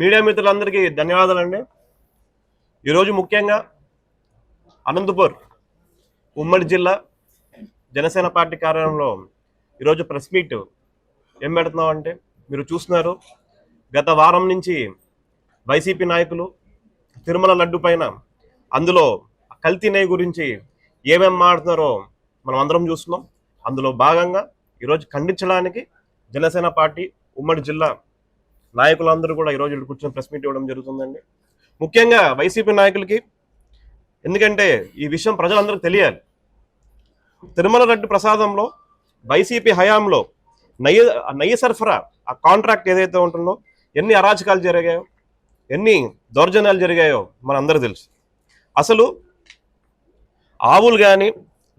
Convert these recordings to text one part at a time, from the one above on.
Media మిత్రులందరికీ ధన్యవాదాలండి. ఈరోజు ముఖ్యంగా అనంతపూర్ ఉమ్మడి జిల్లా జనసేన పార్టీ కార్యాలయంలో ఈరోజు ప్రెస్ మీట్ ఏం పెడుతున్నామంటే మీరు చూస్తున్నారు. గత వారం నుంచి వైసీపీ నాయకులు తిరుమల లడ్డు పైన అందులో కల్తీ నెయ్యి గురించి ఏమేం మాట్లాడుతున్నారో మనం అందరం చూస్తున్నాం. అందులో భాగంగా ఈరోజు ఖండించడానికి జనసేన పార్టీ ఉమ్మడి జిల్లా నాయకులందరూ కూడా ఈరోజు కూర్చొని ప్రెస్ మీట్ ఇవ్వడం జరుగుతుందండి. ముఖ్యంగా వైసీపీ నాయకులకి, ఎందుకంటే ఈ విషయం ప్రజలందరికీ తెలియాలి. తిరుమల లడ్డు ప్రసాదంలో వైసీపీ హయాంలో నెయ్యి సరఫరా ఆ కాంట్రాక్ట్ ఏదైతే ఉంటుందో ఎన్ని అరాచకాలు జరిగాయో, ఎన్ని దౌర్జన్యాలు జరిగాయో మనందరూ తెలుసు. అసలు ఆవులు కానీ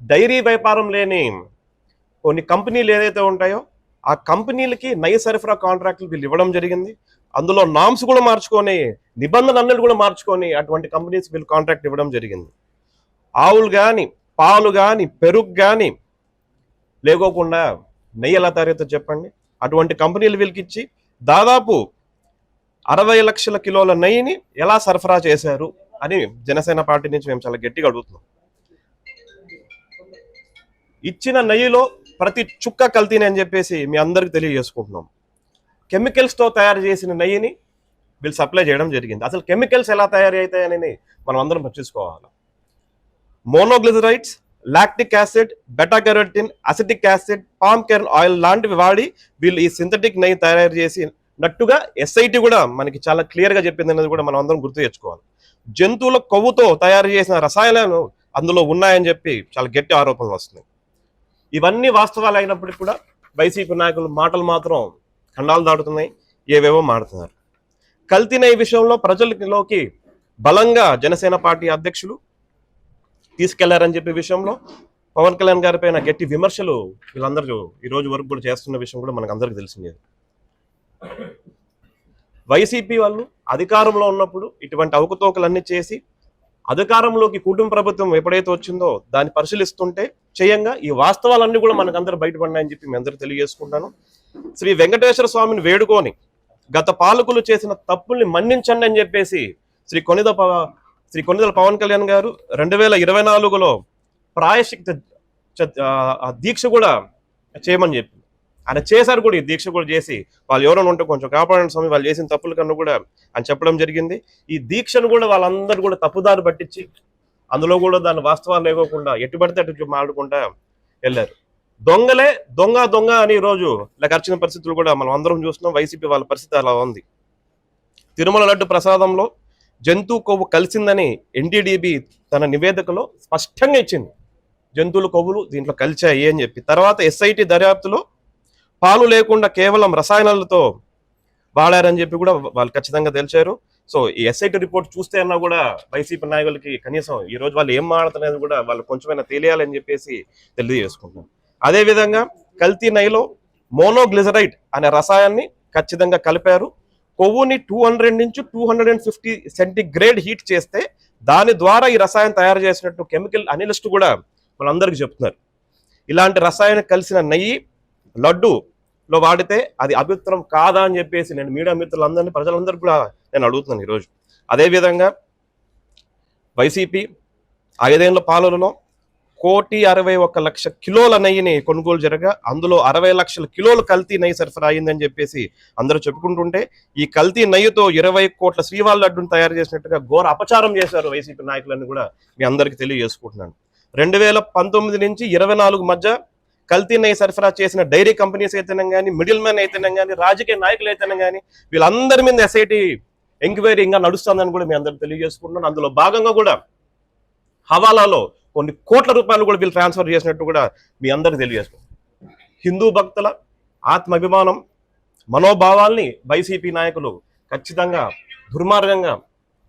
డైరీ వ్యాపారం లేని కొన్ని కంపెనీలు ఏదైతే ఉంటాయో ఆ కంపెనీలకి నెయ్యి సరఫరా కాంట్రాక్టులు వీళ్ళు ఇవ్వడం జరిగింది. అందులో నామ్స్ కూడా మార్చుకొని, నిబంధనలు కూడా మార్చుకొని అటువంటి కంపెనీస్ వీళ్ళు కాంట్రాక్ట్ ఇవ్వడం జరిగింది. ఆవులు కానీ, పాలు కానీ, పెరుగు కానీ లేకోకుండా నెయ్యి ఎలా తయారైతే చెప్పండి. అటువంటి కంపెనీలు వీళ్ళకి ఇచ్చి దాదాపు 60 లక్షల కిలోల నెయ్యిని ఎలా సరఫరా చేశారు అని జనసేన పార్టీ నుంచి మేము చాలా గట్టిగా అడుగుతున్నాం. ఇచ్చిన నెయ్యిలో ప్రతి చుక్క కల్తీని అని చెప్పేసి మీ అందరికి తెలియజేసుకుంటున్నాం. కెమికల్స్తో తయారు చేసిన నెయ్యిని వీళ్ళు సప్లై చేయడం జరిగింది. అసలు కెమికల్స్ ఎలా తయారు అవుతాయని మనం అందరం పట్టించుకోవాలి. Monoglycerides, lactic acid, beta carotene, acetic acid, palm kernel oil లాంటివి వాడి వీళ్ళు ఈ సింథటిక్ నెయ్యి తయారు చేసినట్టుగా ఎస్ఐటి కూడా మనకి చాలా క్లియర్గా చెప్పింది అనేది కూడా మనం అందరం గుర్తు తెచ్చుకోవాలి. జంతువుల కొవ్వుతో తయారు చేసిన రసాయనాలు అందులో ఉన్నాయని చెప్పి చాలా గట్టి ఆరోపణలు వస్తున్నాయి. ఇవన్నీ వాస్తవాలు అయినప్పటికీ కూడా వైసీపీ నాయకులు మాటలు మాత్రం ఖండాలు దాటుతున్నాయి, ఏవేవో మాడుతున్నారు. కల్తీ నెయ్యి విషయంలో ప్రజలలోకి బలంగా జనసేన పార్టీ అధ్యక్షులు తీసుకెళ్లారని చెప్పే విషయంలో పవన్ కళ్యాణ్ గారి పైన గట్టి విమర్శలు వీళ్ళందరూ ఈ రోజు వరకు కూడా చేస్తున్న విషయం కూడా మనకు అందరికి తెలిసిందే. వైసీపీ వాళ్ళు అధికారంలో ఉన్నప్పుడు ఇటువంటి అవకతవకలన్నీ చేసి అధికారంలోకి కుటుంబ ప్రభుత్వం ఎప్పుడైతే వచ్చిందో దాన్ని పరిశీలిస్తుంటే చేయంగా ఈ వాస్తవాలన్నీ కూడా మనకు అందరూ బయటపడినాయని చెప్పి మీ అందరూ తెలియజేసుకుంటాను. శ్రీ వెంకటేశ్వర స్వామిని వేడుకొని గత పాలకులు చేసిన తప్పుల్ని మన్నించండి అని చెప్పేసి శ్రీ కొనిదల పవన్ కళ్యాణ్ గారు 2024లో ప్రాయశ్చిత్త దీక్ష కూడా చేయమని చెప్పి ఆయన చేశారు కూడా. ఈ దీక్ష కూడా చేసి వాళ్ళు ఎవరైనా ఉంటే కొంచెం కాపాడండి స్వామి, వాళ్ళు చేసిన తప్పుల కన్నా కూడా అని చెప్పడం జరిగింది. ఈ దీక్షను కూడా వాళ్ళందరూ కూడా తప్పుదారి పట్టించి అందులో కూడా దాని వాస్తవాలు లేకోకుండా ఎట్టుబడితే అటు మాడుకుంటా వెళ్ళారు. దొంగలే దొంగ అని ఈరోజు ఇలా ఖర్చిన పరిస్థితులు కూడా మనం అందరం చూస్తున్నాం. వైసీపీ వాళ్ళ పరిస్థితి అలా ఉంది. తిరుమల లడ్డు ప్రసాదంలో జంతువు కొవ్వు కలిసిందని ఎన్టీడీబీ తన నివేదికలో స్పష్టంగా ఇచ్చింది. జంతువుల కొవ్వులు దీంట్లో కలిచాయి అని చెప్పి. తర్వాత ఎస్ఐటి దర్యాప్తులో పాలు లేకుండా కేవలం రసాయనాలతో వాడారని చెప్పి కూడా వాళ్ళు ఖచ్చితంగా తెలిచారు. సో ఈ ఎస్ఐటి రిపోర్ట్ చూస్తే అన్నా కూడా వైసీపీ నాయకులకి కనీసం ఈ రోజు వాళ్ళు ఏం మాడుతున్నది కూడా వాళ్ళు కొంచెమైనా తెలియాలని చెప్పేసి తెలియజేసుకుంటున్నారు. అదేవిధంగా కల్తీ నెయ్యిలో మోనోగ్లిజరైడ్ అనే రసాయనాన్ని ఖచ్చితంగా కలిపారు. కొవ్వుని 200 నుంచి 250 సెంటిగ్రేడ్ హీట్ చేస్తే దాని ద్వారా ఈ రసాయనం తయారు చేసినట్టు కెమికల్ అనలిస్ట్ కూడా వాళ్ళందరికీ చెప్తున్నారు. ఇలాంటి రసాయనం కలిసిన నెయ్యి లడ్డూలో వాడితే అది అభిత్రం కాదా అని చెప్పేసి నేను మీడియా మిత్రులందరినీ ప్రజలందరికీ కూడా నేను అడుగుతున్నాను ఈరోజు. అదేవిధంగా వైసీపీ 5 ఏళ్ల పాలనలో 1,61,00,000 కిలోల నెయ్యిని కొనుగోలు జరగా అందులో 60 లక్షల కిలోలు కల్తీ నెయ్యి సరఫరా అయిందని చెప్పేసి అందరూ చెప్పుకుంటుంటే ఈ కల్తీ నెయ్యితో 20 కోట్ల శ్రీవాళ్ళ లడ్డును తయారు చేసినట్టుగా ఘోర అపచారం చేశారు వైసీపీ నాయకులని కూడా మీ అందరికీ తెలియజేసుకుంటున్నాను. 2019 నుంచి 24 మధ్య కల్తీ నెయ్యి సరఫరా చేసిన డైరీ కంపెనీస్ అయితేనే కానీ, మిడిల్ మ్యాన్ అయితేనే కానీ, రాజకీయ నాయకులు అయితేనే కానీ వీళ్ళందరి మీద ఎస్ఐటి ఎంక్వైరీ ఇంకా నడుస్తుందని కూడా మీ అందరికి తెలియజేసుకుంటున్నాను. అందులో భాగంగా కూడా హవాలాలో కొన్ని కోట్ల రూపాయలు కూడా వీళ్ళు ట్రాన్స్ఫర్ చేసినట్టు కూడా మీ అందరికి తెలియజేసుకుంటున్నాను. హిందూ భక్తుల ఆత్మాభిమానం, మనోభావాల్ని వైసీపీ నాయకులు ఖచ్చితంగా దుర్మార్గంగా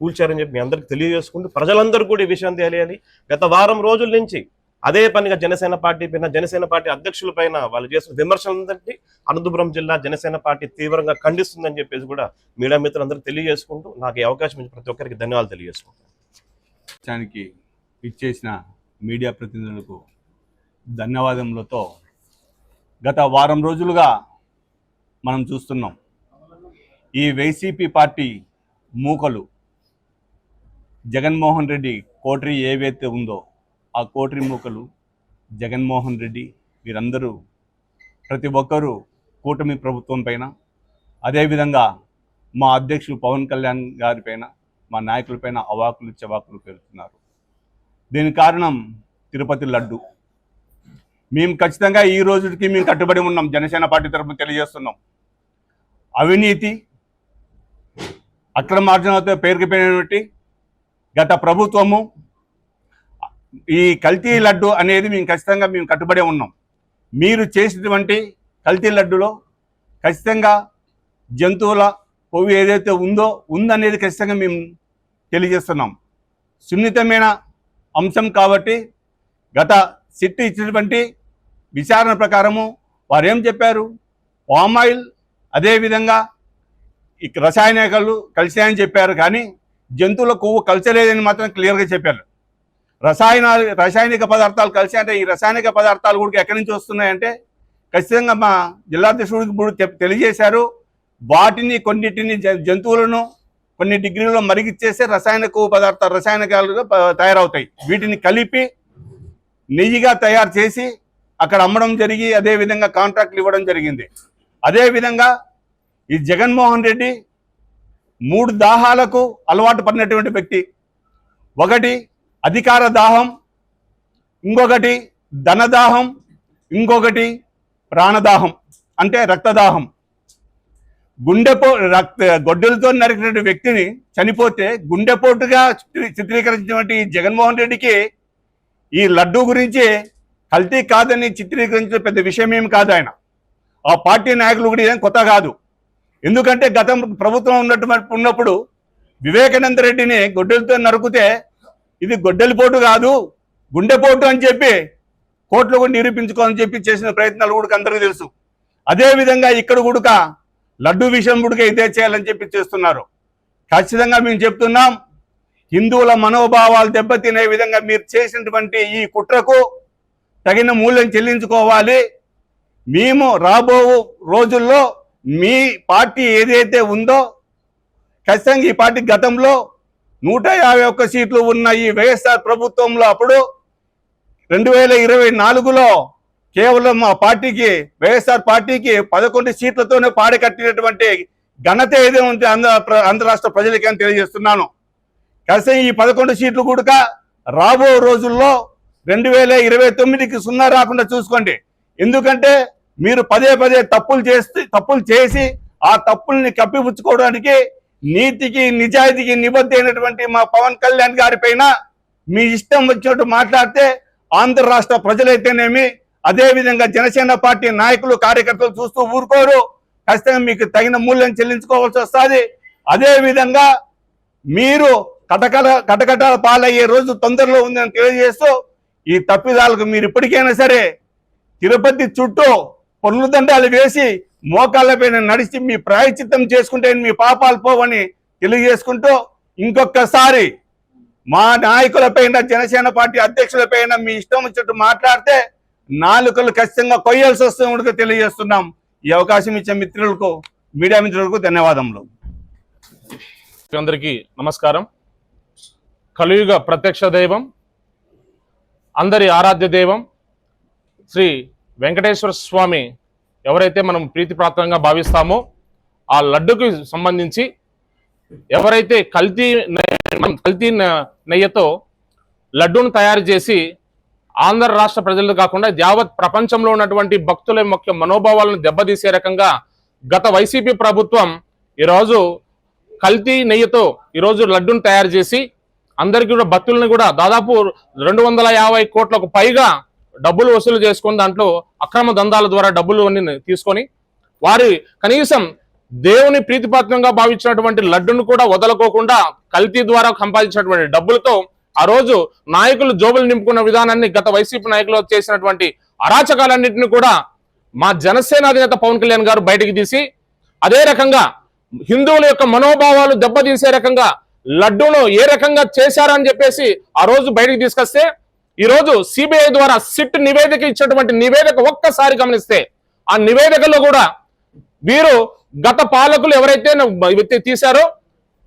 కూల్చారని చెప్పి మీ అందరికి తెలియజేసుకుంటూ ప్రజలందరూ కూడా ఈ విషయం తెలియాలి. గత వారం రోజుల నుంచి అదే పనిగా జనసేన పార్టీ పైన, జనసేన పార్టీ అధ్యక్షుల పైన వాళ్ళు చేసిన విమర్శలందరికీ అనంతపురం జిల్లా జనసేన పార్టీ తీవ్రంగా ఖండిస్తుందని చెప్పేసి కూడా మీడియా మిత్రులందరూ తెలియజేసుకుంటూ నాకు ఈ అవకాశం ఇచ్చిన ప్రతి ఒక్కరికి ధన్యవాదాలు తెలియజేసుకుంటాను. ఇచ్చేసిన మీడియా ప్రతినిధులకు ధన్యవాదములతో గత వారం రోజులుగా మనం చూస్తున్నాం ఈ వైసీపీ పార్టీ మూకలు జగన్మోహన్ రెడ్డి కోటరీ ఏవైతే ఉందో ఆ కోటరీ మూకలు జగన్మోహన్ రెడ్డి వీరందరూ ప్రతి ఒక్కరూ కూటమి ప్రభుత్వం పైన, అదేవిధంగా మా అధ్యక్షుడు పవన్ కళ్యాణ్ గారిపైన, మా నాయకులపైన అవాకులు చవాకులు పేలుతున్నారు. దీనికి కారణం తిరుపతి లడ్డు. మేము ఖచ్చితంగా ఈ రోజుకి మేము కట్టుబడి ఉన్నాం. జనసేన పార్టీ తరఫున తెలియజేస్తున్నాం. అవినీతి అక్రమార్జనతో పేరుకుపోయినటువంటి గత ప్రభుత్వము ఈ కల్తీ లడ్డు అనేది మేము ఖచ్చితంగా కట్టుబడి ఉన్నాం. మీరు చేసినటువంటి కల్తీ లడ్డులో ఖచ్చితంగా జంతువుల కొవ్వు ఏదైతే ఉందనేది ఖచ్చితంగా మేము తెలియజేస్తున్నాం. సున్నితమైన అంశం కాబట్టి గత సిట్ ఇచ్చినటువంటి విచారణ ప్రకారము వారు ఏం చెప్పారు, పామాయిల్ అదేవిధంగా ఈ రసాయనికాలు కలిసాయని చెప్పారు, కానీ జంతువుల కొవ్వు కలిసలేదని మాత్రం క్లియర్గా చెప్పారు. రసాయనిక పదార్థాలు కలిసి అంటే ఈ రసాయనిక పదార్థాలు కూడా ఎక్కడి నుంచి వస్తున్నాయంటే ఖచ్చితంగా మా జిల్లాధ్యక్షుడికి ఇప్పుడు తెలియజేశారు. వాటిని కొన్నిటిని జంతువులను కొన్ని డిగ్రీలో మరిగిచ్చేస్తే రసాయనికాలుగా తయారవుతాయి. వీటిని కలిపి నెయ్యిగా తయారు చేసి అక్కడ అమ్మడం జరిగి అదేవిధంగా కాంట్రాక్ట్లు ఇవ్వడం జరిగింది. అదేవిధంగా ఈ జగన్మోహన్ రెడ్డి 3 దాహాలకు అలవాటు పడినటువంటి వ్యక్తి. ఒకటి అధికార దాహం, ఇంకొకటి ధనదాహం, ఇంకొకటి ప్రాణదాహం అంటే రక్తదాహం. గొడ్డలతో నరికిన వ్యక్తిని చనిపోతే గుండెపోటుగా చిత్రీకరించినటువంటి జగన్మోహన్ రెడ్డికి ఈ లడ్డు గురించి కల్తీ కాదని చిత్రీకరించిన పెద్ద విషయం ఏమి కాదు. ఆయన ఆ పార్టీ నాయకులు కూడా ఏం కొత్త కాదు. ఎందుకంటే గతం ప్రభుత్వం ఉన్నప్పుడు వివేకానంద రెడ్డిని గొడ్డలతో నరుకుతే ఇది గొడ్డలిపోటు కాదు గుండెపోటు అని చెప్పి కోర్టులో కూడా నిరూపించుకోవాలని చెప్పి చేసిన ప్రయత్నాలు కూడా అందరికీ తెలుసు. అదేవిధంగా ఇక్కడ కూడా లడ్డు విషయం కూడా ఇదే చేయాలని చెప్పి చేస్తున్నారు. ఖచ్చితంగా మేము చెప్తున్నాం, హిందువుల మనోభావాలు దెబ్బతినే విధంగా మీరు చేసినటువంటి ఈ కుట్రకు తగిన మూల్యం చెల్లించుకోవాలి. మేము రాబో రోజుల్లో మీ పార్టీ ఏదైతే ఉందో ఖచ్చితంగా ఈ పార్టీ గతంలో 151 సీట్లు ఉన్న ఈ వైఎస్ఆర్ ప్రభుత్వంలో అప్పుడు 2024లో కేవలం మా పార్టీకి వైఎస్ఆర్ పార్టీకి 11 సీట్లతోనే పాడి కట్టినటువంటి ఘనత ఏదే ఉంది ఆంధ్ర రాష్ట్ర ప్రజలకి అని తెలియజేస్తున్నాను. ఖచ్చితంగా ఈ 11 సీట్లు కూడా రాబో రోజుల్లో 2029కి 0 రాకుండా చూసుకోండి. ఎందుకంటే మీరు పదే తప్పులు చేసి ఆ తప్పుల్ని కప్పిపుచ్చుకోవడానికి నీతికి నిజాయితీకి నిబద్ధ అయినటువంటి మా పవన్ కళ్యాణ్ గారి పైన మీ ఇష్టం వచ్చినట్టు మాట్లాడితే ఆంధ్ర రాష్ట్ర ప్రజలైతేనేమి అదేవిధంగా జనసేన పార్టీ నాయకులు కార్యకర్తలు చూస్తూ ఊరుకోరు. ఖచ్చితంగా మీకు తగిన మూల్యం చెల్లించుకోవాల్సి వస్తుంది. అదేవిధంగా మీరు కటకటాల పాలయ్యే రోజు తొందరలో ఉందని తెలియజేస్తూ ఈ తప్పిదాలకు మీరు ఇప్పటికైనా సరే తిరుపతి చుట్టూ పొర్లు దండాలు వేసి మోకాళ్ళపైన నడిచి మీ ప్రాయశ్చిత్తం చేసుకుంటే మీ పాపాలు పోవని తెలియజేసుకుంటూ ఇంకొకసారి మా నాయకులపైన జనసేన పార్టీ అధ్యక్షులపైన మీ ఇష్టం వచ్చినట్టు మాట్లాడితే నాలుకలు ఖచ్చితంగా కొయ్యాల్సి వస్తుందని తెలియజేస్తున్నాం. ఈ అవకాశం ఇచ్చే మీడియా మిత్రులకు ధన్యవాదములు. అందరికీ నమస్కారం. కలియుగ ప్రత్యక్ష దైవం, అందరి ఆరాధ్య దైవం శ్రీ వెంకటేశ్వర స్వామి ఎవరైతే మనం ప్రీతిప్రాప్తంగా భావిస్తామో ఆ లడ్డుకి సంబంధించి ఎవరైతే కల్తీ నెయ్యతో లడ్డూను తయారు చేసి ఆంధ్ర రాష్ట్ర ప్రజలు కాకుండా యావత్ ప్రపంచంలో ఉన్నటువంటి భక్తుల ముఖ్య మనోభావాలను దెబ్బతీసే రకంగా గత వైసీపీ ప్రభుత్వం ఈరోజు కల్తీ నెయ్యితో ఈరోజు లడ్డూను తయారు చేసి అందరికీ కూడా భక్తులను కూడా దాదాపు 250 కోట్లకు పైగా డబ్బులు వసూలు చేసుకొని దాంట్లో అక్రమ దందాల ద్వారా డబ్బులు తీసుకొని వారి కనీసం దేవుని ప్రీతిపాత్రంగా భావించినటువంటి లడ్డును కూడా వదలకోకుండా కల్తీ ద్వారా సంపాదించినటువంటి డబ్బులతో ఆ రోజు నాయకులు జోబులు నింపుకున్న విధానాన్ని గత వైసీపీ నాయకులు చేసినటువంటి అరాచకాలన్నింటినీ కూడా మా జనసేన అధినేత పవన్ కళ్యాణ్ గారు బయటికి తీసి అదే రకంగా హిందువుల యొక్క మనోభావాలు దెబ్బతీసే రకంగా లడ్డూను ఏ రకంగా చేశారని చెప్పేసి ఆ రోజు బయటికి తీసుకొస్తే ఈ రోజు సిబిఐ ద్వారా సిట్ నివేదిక ఇచ్చినటువంటి నివేదిక ఒక్కసారి గమనిస్తే ఆ నివేదికలో కూడా వీరు గత పాలకులు ఎవరైతే తీశారో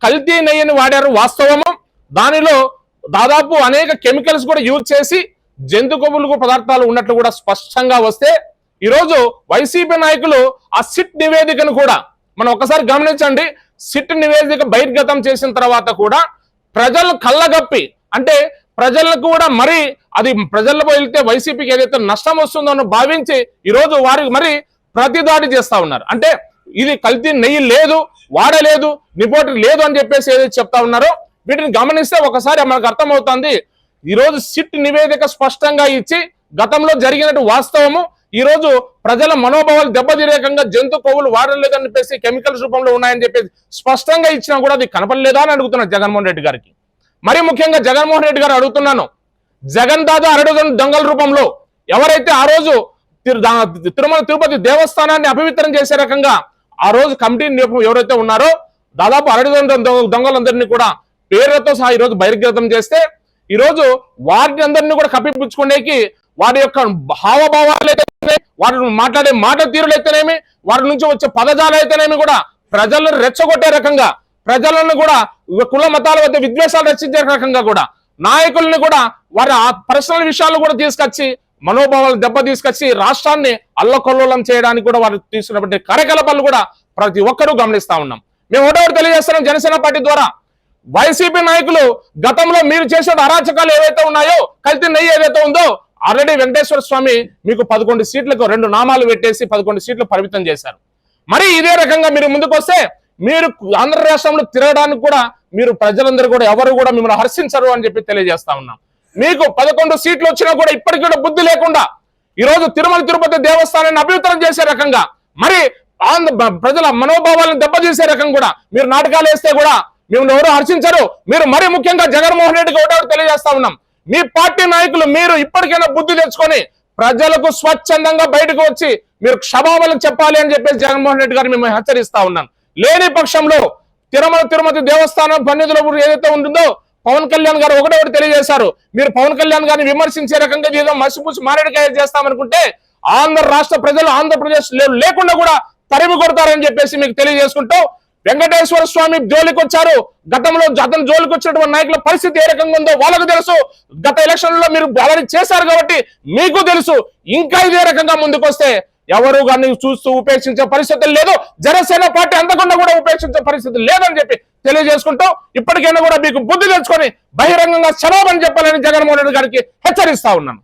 కల్తీ నెయ్యిని వాడారు వాస్తవము. దానిలో దాదాపు అనేక కెమికల్స్ కూడా యూజ్ చేసి జంతు కొవ్వులు పదార్థాలు ఉన్నట్లు కూడా స్పష్టంగా వస్తే ఈరోజు వైసీపీ నాయకులు ఆ సిట్ నివేదికను కూడా మనం ఒకసారి గమనించండి. సిట్ నివేదిక బహిర్గతం చేసిన తర్వాత కూడా ప్రజలు కళ్ళగప్పి, అంటే ప్రజలకు కూడా మరి అది ప్రజల్లో వెళ్తే వైసీపీకి ఏదైతే నష్టం వస్తుందో అని భావించి ఈరోజు వారికి మరి ప్రతిదాడి చేస్తా ఉన్నారు. అంటే ఇది కల్తీ నెయ్యి లేదు, వాడలేదు, నిపోటి లేదు అని చెప్పేసి ఏదైతే చెప్తా ఉన్నారో వీటిని గమనిస్తే ఒకసారి మనకు అర్థమవుతుంది. ఈరోజు సిట్ నివేదిక స్పష్టంగా ఇచ్చి గతంలో జరిగినట్టు వాస్తవము ఈరోజు ప్రజల మనోభావాలు దెబ్బతీరేకంగా జంతు కొవ్వులు వాడలేదని చెప్పేసి కెమికల్స్ రూపంలో ఉన్నాయని చెప్పేసి స్పష్టంగా ఇచ్చినా కూడా అది కనపడలేదా అని అడుగుతున్నారు జగన్మోహన్ రెడ్డి గారికి. మరి ముఖ్యంగా జగన్మోహన్ రెడ్డి గారు అడుగుతున్నాను, జగన్ దాదా అరడుదల దొంగల రూపంలో ఎవరైతే ఆ రోజు తిరుమల తిరుపతి దేవస్థానాన్ని అపవిత్రం చేసే రకంగా ఆ రోజు కమిటీ ఎవరైతే ఉన్నారో దాదాపు అరడుదల దొంగలందరినీ కూడా పేర్లతో సహా ఈరోజు బహిర్గతం చేస్తే ఈరోజు వారిని అందరినీ కూడా కప్పిపుచ్చుకునేకి వారి యొక్క హావభావాలు అయితేనే, వారి మాట్లాడే మాట తీరులు అయితేనేమి, వారి నుంచి వచ్చే పదజాలు అయితేనేమి కూడా ప్రజలను రెచ్చగొట్టే రకంగా, ప్రజలను కూడా కుల మతాల వద్ద విద్వేషాలు రచించే రకంగా కూడా నాయకుల్ని కూడా వారి పర్సనల్ విషయాలు కూడా తీసుకొచ్చి మనోభావాలు దెబ్బ తీసుకొచ్చి రాష్ట్రాన్ని అల్లకొల్లోలం చేయడానికి కూడా వారు తీసుకున్నటువంటి కార్యకలాపాలు కూడా ప్రతి ఒక్కరూ గమనిస్తా ఉన్నాం. మేము ఒకటి తెలియజేస్తున్నాం జనసేన పార్టీ ద్వారా, వైసీపీ నాయకులు గతంలో మీరు చేసే అరాచకాలు ఏవైతే ఉన్నాయో, కల్తీ నెయ్యి ఏదైతే ఉందో ఆల్రెడీ వెంకటేశ్వర స్వామి మీకు 11 సీట్లకు 2 నామాలు పెట్టేసి 11 సీట్లు పరిమితం చేశారు. మరి ఇదే రకంగా మీరు ముందుకు వస్తే మీరు ఆంధ్ర రాష్ట్రంలో తిరగడానికి కూడా మీరు ప్రజలందరూ కూడా ఎవరు కూడా మిమ్మల్ని హర్షించరు అని చెప్పి తెలియజేస్తా ఉన్నాం. మీకు 11 సీట్లు వచ్చినా కూడా ఇప్పటికీ కూడా బుద్ధి లేకుండా ఈరోజు తిరుమల తిరుపతి దేవస్థానాన్ని అభివృద్ధి చేసే రకంగా, మరి ప్రజల మనోభావాలను దెబ్బతీసే రకంగా కూడా మీరు నాటకాలు వేస్తే కూడా మిమ్మల్ని ఎవరు హర్షించరు. మీరు మరి ముఖ్యంగా జగన్మోహన్ రెడ్డికి ఒకటి తెలియజేస్తా ఉన్నాం, మీ పార్టీ నాయకులు మీరు ఇప్పటికైనా బుద్ధి తెచ్చుకొని ప్రజలకు స్వచ్ఛందంగా బయటకు వచ్చి మీరు క్షమాపణలు చెప్పాలి అని చెప్పేసి జగన్మోహన్ రెడ్డి గారు మిమ్మల్ని హెచ్చరిస్తా ఉన్నాను. లేని పక్షంలో తిరుమతి దేవస్థానం సన్నిధిలో ఏదైతే ఉంటుందో పవన్ కళ్యాణ్ గారు ఒకటి తెలియజేశారు, మీరు పవన్ కళ్యాణ్ గారిని విమర్శించే రకంగా ఏదో మసిపూసి మారేడుకాయ చేస్తామనుకుంటే ఆంధ్ర రాష్ట్ర ప్రజలు ఆంధ్రప్రదేశ్ లేకుండా కూడా తరిమి కొడతారని చెప్పేసి మీకు తెలియజేసుకుంటూ, వెంకటేశ్వర స్వామి జోలికి వచ్చారు. గతంలో అతను జోలికి వచ్చినటువంటి నాయకుల పరిస్థితి ఏ రకంగా ఉందో వాళ్ళకు తెలుసు. గత ఎలక్షన్ లో మీరు అలా చేశారు కాబట్టి మీకు తెలుసు. ఇంకా ఇదే రకంగా ముందుకు వస్తే ఎవరు కానీ చూస్తూ ఉపేక్షించే పరిస్థితులు లేదు. జనసేన పార్టీ అంతకుండా కూడా ఉపేక్షించే పరిస్థితులు లేదని చెప్పి తెలియజేసుకుంటూ, ఇప్పటికైనా కూడా మీకు బుద్ధి తెచ్చుకొని బహిరంగంగా క్షమాపణ చెప్పాలని జగన్మోహన్ రెడ్డి గారికి హెచ్చరిస్తా ఉన్నాను.